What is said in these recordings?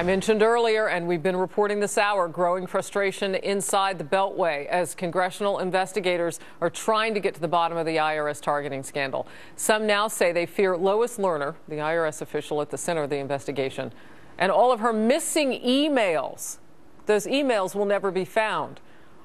I mentioned earlier, and we've been reporting this hour, growing frustration inside the Beltway as congressional investigators are trying to get to the bottom of the IRS targeting scandal. Some now say they fear Lois Lerner, the IRS official at the center of the investigation, and all of her missing emails. Those emails will never be found.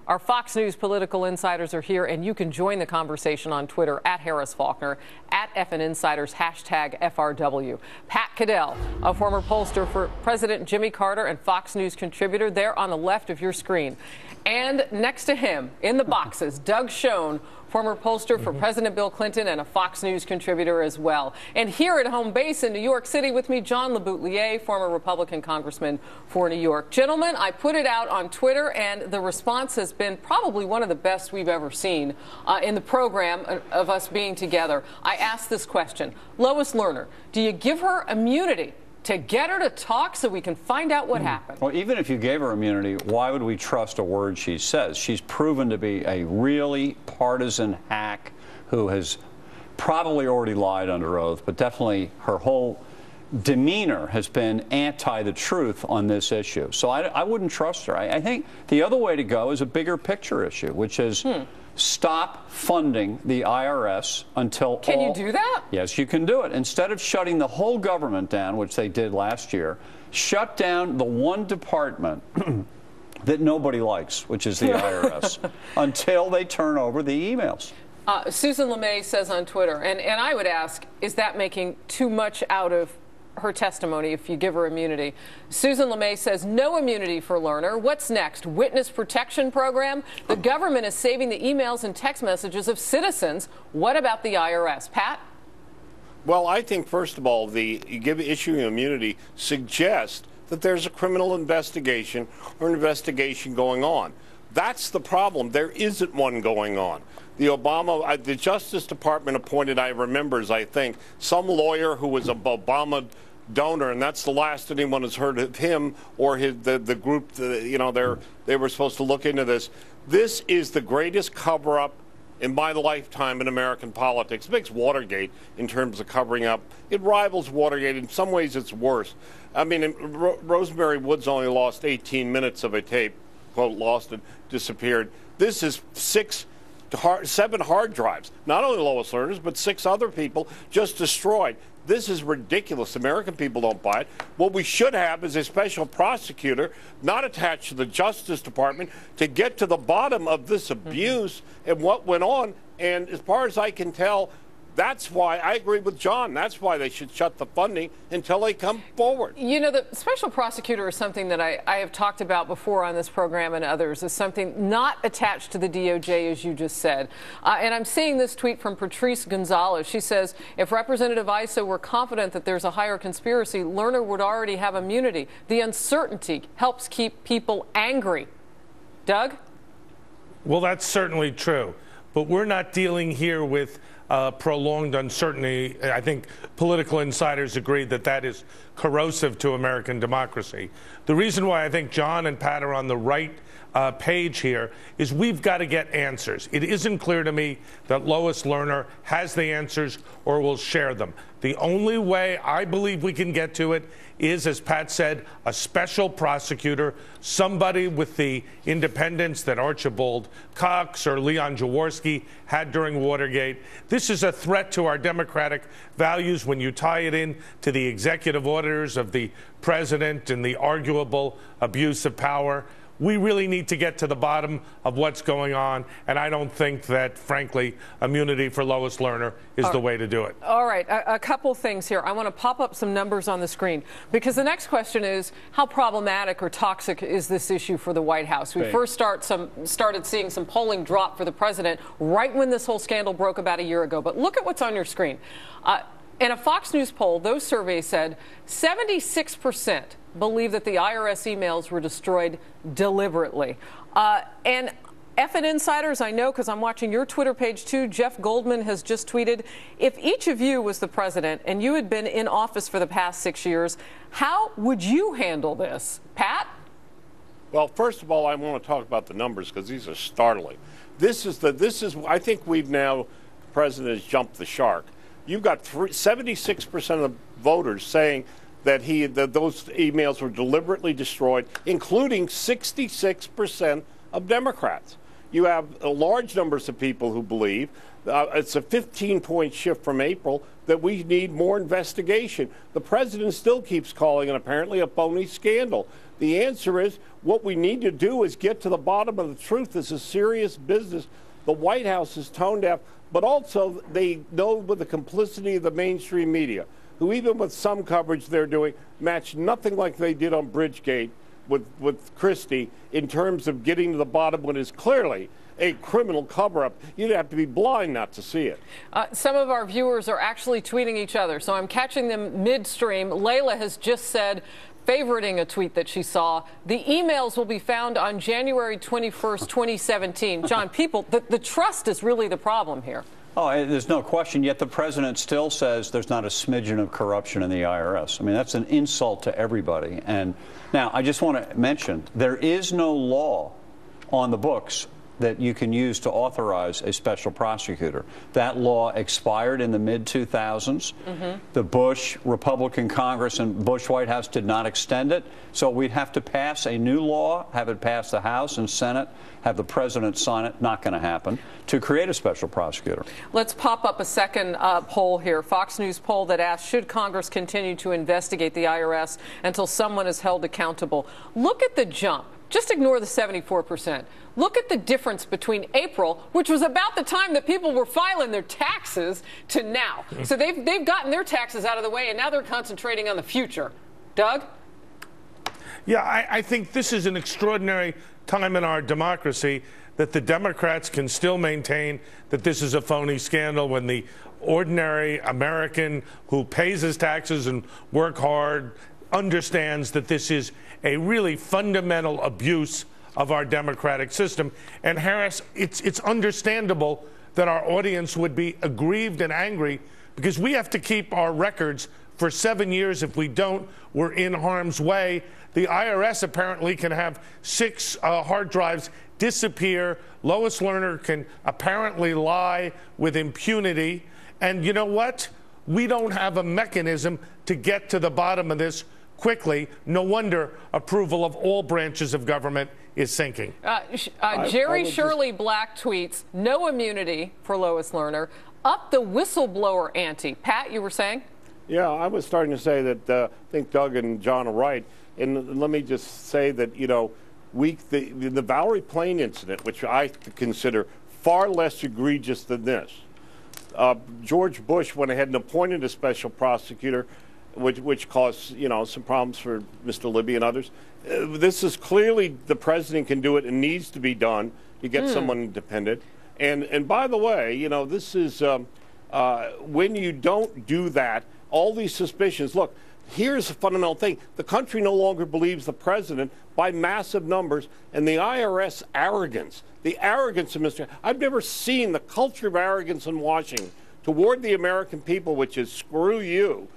Our Fox News political insiders are here, and you can join the conversation on Twitter at Harris Faulkner, at FN Insiders, hashtag FRW. Pat Caddell, a former pollster for President Jimmy Carter and Fox News contributor, there on the left of your screen. And next to him, in the boxes, Doug Schoen, former pollster for President Bill Clinton and a Fox News contributor as well. And here at home base in New York City with me, John LeBoutelier, former Republican congressman for New York. Gentlemen, I put it out on Twitter, and the response has been probably one of the best we've ever seen in the program of us being together. I asked this question. Lois Lerner, do you give her immunity to get her to talk so we can find out what happened? Well, even if you gave her immunity, why would we trust a word she says? She's proven to be a really partisan hack who has probably already lied under oath, but definitely her whole demeanor has been anti the truth on this issue. So I wouldn't trust her. I think the other way to go is a bigger picture issue, which is stop funding the IRS until Can you do that? Yes, you can do it. Instead of shutting the whole government down, which they did last year, shut down the one department that nobody likes, which is the IRS, until they turn over the emails. Susan LeMay says on Twitter, and I would ask, is that making too much out of her testimony if you give her immunity? Susan LeMay says no immunity for Lerner. What's next? Witness protection program? The government is saving the emails and text messages of citizens. What about the IRS? Pat? Well, I think, first of all, issuing immunity suggests that there's a criminal investigation or investigation going on. That's the problem. There isn't one going on. The Justice Department appointed, I think, some lawyer who was an Obama donor, and that's the last anyone has heard of him or the group. They were supposed to look into this. This is the greatest cover-up in my lifetime in American politics. It makes Watergate in terms of covering up. It rivals Watergate. In some ways, it's worse. I mean, Rosemary Woods only lost 18 minutes of a tape, quote, lost and disappeared. This is 7 hard drives, not only Lois Lerner's, but 6 other people just destroyed. This is ridiculous. American people don't buy it. What we should have is a special prosecutor not attached to the Justice Department to get to the bottom of this abuse and what went on. And as far as I can tell, that's why I agree with John. That's why they should shut the funding until they come forward. You know, the special prosecutor is something that I have talked about before on this program and others, is something not attached to the DOJ, as you just said. And I'm seeing this tweet from Patrice Gonzalez. She says, if Representative Issa were confident that there's a higher conspiracy, Lerner would already have immunity. The uncertainty helps keep people angry. Doug? Well, that's certainly true. But we're not dealing here with prolonged uncertainty. I think political insiders agree that that is corrosive to American democracy. The reason why I think John and Pat are on the right page here is we've got to get answers. It isn't clear to me that Lois Lerner has the answers or will share them. The only way I believe we can get to it is, as Pat said, a special prosecutor, somebody with the independence that Archibald Cox or Leon Jaworski had during Watergate. This is a threat to our democratic values when you tie it in to the executive orders of the president and the arguable abuse of power. We really need to get to the bottom of what's going on, and I don't think that, frankly, immunity for Lois Lerner is the way to do it. All right, a couple things here. I want to pop up some numbers on the screen, because the next question is, how problematic or toxic is this issue for the White House? We first started seeing some polling drop for the president right when this whole scandal broke about a year ago. But look at what's on your screen. In a Fox News poll, those surveys said 76% believe that the IRS emails were destroyed deliberately. And FN Insiders, I know because I'm watching your Twitter page too, Jeff Goldman has just tweeted, if each of you was the president and you had been in office for the past 6 years, how would you handle this? Pat? Well, first of all, I want to talk about the numbers because these are startling. I think we've now, the president has jumped the shark. You've got 76% of the voters saying that those emails were deliberately destroyed, including 66% of Democrats. You have large numbers of people who believe it's a 15-point shift from April that we need more investigation. The president still keeps calling it apparently a phony scandal. The answer is what we need to do is get to the bottom of the truth. This is serious business. The White House is tone deaf, but also they know with the complicity of the mainstream media, who even with some coverage they're doing, match nothing like they did on Bridgegate with Christie in terms of getting to the bottom what is clearly a criminal cover-up. You'd have to be blind not to see it. Some of our viewers are actually tweeting each other, so I'm catching them midstream. Layla has just said, favoriting a tweet that she saw, the emails will be found on January 21st, 2017. John, the trust is really the problem here. Oh, there's no question, yet the president still says there's not a smidgen of corruption in the IRS. I mean, that's an insult to everybody. And now, I just want to mention, there is no law on the books that you can use to authorize a special prosecutor. That law expired in the mid-2000s. The Bush Republican Congress and Bush White House did not extend it, so we'd have to pass a new law, have it pass the House and Senate, have the president sign it, not going to happen, to create a special prosecutor. Let's pop up a second poll here. Fox News poll that asks, should Congress continue to investigate the IRS until someone is held accountable? Look at the jump. Just ignore the 74%. Look at the difference between April, which was about the time that people were filing their taxes, to now. So they've gotten their taxes out of the way, and now they're concentrating on the future. Doug? Yeah, I think this is an extraordinary time in our democracy that the Democrats can still maintain that this is a phony scandal when the ordinary American who pays his taxes and work hard understands that this is a really fundamental abuse of our democratic system. And Harris, it's understandable that our audience would be aggrieved and angry because we have to keep our records for 7 years. If we don't, we're in harm's way. The IRS apparently can have 6 hard drives disappear. Lois Lerner can apparently lie with impunity. And you know what? We don't have a mechanism to get to the bottom of this quickly. No wonder approval of all branches of government is sinking. Jerry Shirley Black tweets, no immunity for Lois Lerner. Up the whistleblower ante. Pat, you were saying? Yeah, I was starting to say that I think Doug and John are right. And let me just say that, you know, the Valerie Plame incident, which I consider far less egregious than this, George Bush went ahead and appointed a special prosecutor, which caused, you know, some problems for Mr. Libby and others. This is clearly the president can do it and needs to be done to get someone independent. And by the way, you know, this is when you don't do that, all these suspicions. Look, here's a fundamental thing. The country no longer believes the president by massive numbers, and the IRS arrogance, the arrogance of Mr. I've never seen the culture of arrogance in Washington toward the American people, which is screw you.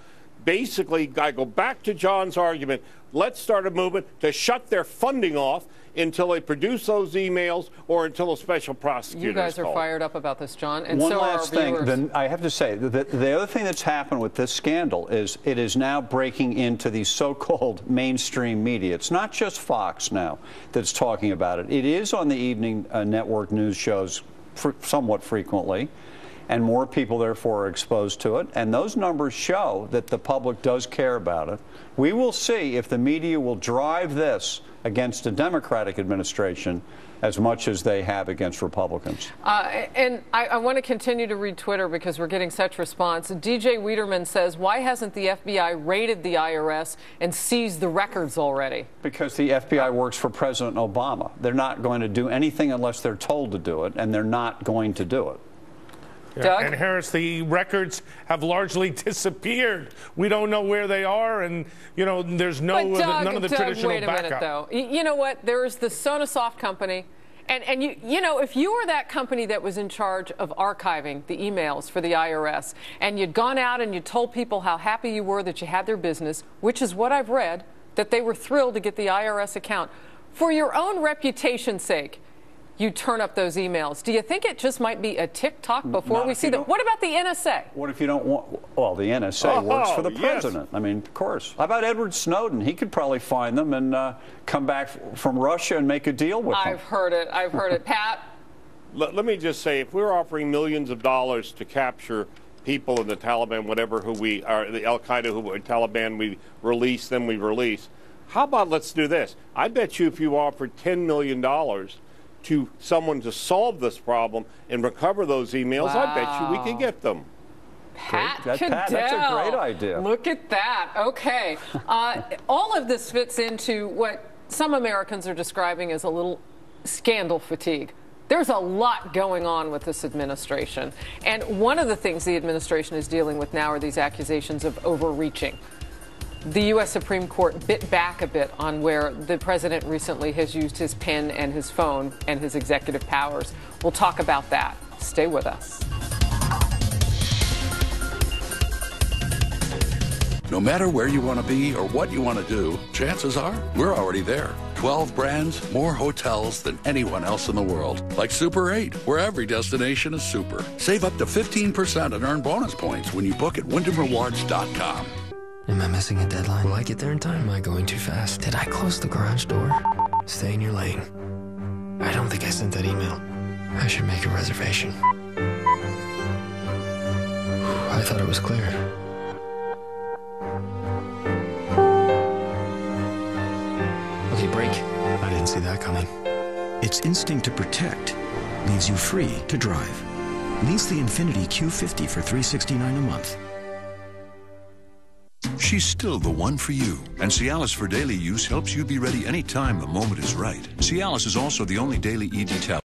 Basically, I go back to John's argument, let's start a movement to shut their funding off until they produce those emails or until a special prosecutor You guys is are called. Fired up about this, John, and One so last are our thing, viewers. then I have to say, the other thing that's happened with this scandal is it is now breaking into the so-called mainstream media. It's not just Fox now that's talking about it. It is on the evening network news shows somewhat frequently, and more people, therefore, are exposed to it. And those numbers show that the public does care about it. We will see if the media will drive this against a Democratic administration as much as they have against Republicans. And I want to continue to read Twitter because we're getting such response. DJ Wiederman says, why hasn't the FBI raided the IRS and seized the records already? Because the FBI works for President Obama. They're not going to do anything unless they're told to do it, and they're not going to do it. Doug? And Harris, the records have largely disappeared. We don't know where they are, and you know there's none of the traditional wait a backup. minute, though. You know what? There is the Sonasoft company, and you know, if you were that company that was in charge of archiving the emails for the IRS, and you'd gone out and you told people how happy you were that you had their business, which is what I've read, that they were thrilled to get the IRS account, for your own reputation's sake, you turn up those emails. Do you think it just might be a tick-tock before Not we if see you them? don't- What about the NSA? What if you don't want? Well, the NSA works for the yes. president. I mean, of course. How about Edward Snowden? He could probably find them and come back from Russia and make a deal with them. I've heard it. I've heard it. Pat? Let me just say, if we're offering millions of dollars to capture people in the Taliban, whatever who we are, the Al-Qaeda, who Taliban, we release, then we release. How about let's do this? I bet you if you offered $10 million to someone to solve this problem and recover those emails, I bet you we could get them. Pat Pat, Caddell. that's a great idea. Look at that. Okay. All of this fits into what some Americans are describing as a little scandal fatigue. There's a lot going on with this administration. And one of the things the administration is dealing with now are these accusations of overreaching. The U.S. Supreme Court bit back a bit on where the president recently has used his pen and his phone and his executive powers. We'll talk about that. Stay with us. No matter where you want to be or what you want to do, chances are we're already there. 12 brands, more hotels than anyone else in the world. Like Super 8, where every destination is super. Save up to 15% and earn bonus points when you book at WyndhamRewards.com. Am I missing a deadline? Will I get there in time? Am I going too fast? Did I close the garage door? Stay in your lane. I don't think I sent that email. I should make a reservation. I thought it was clear. Okay, break. I didn't see that coming. Its instinct to protect leaves you free to drive. Lease the Infiniti Q50 for $369 a month. She's still the one for you. And Cialis for daily use helps you be ready anytime the moment is right. Cialis is also the only daily ED tablet.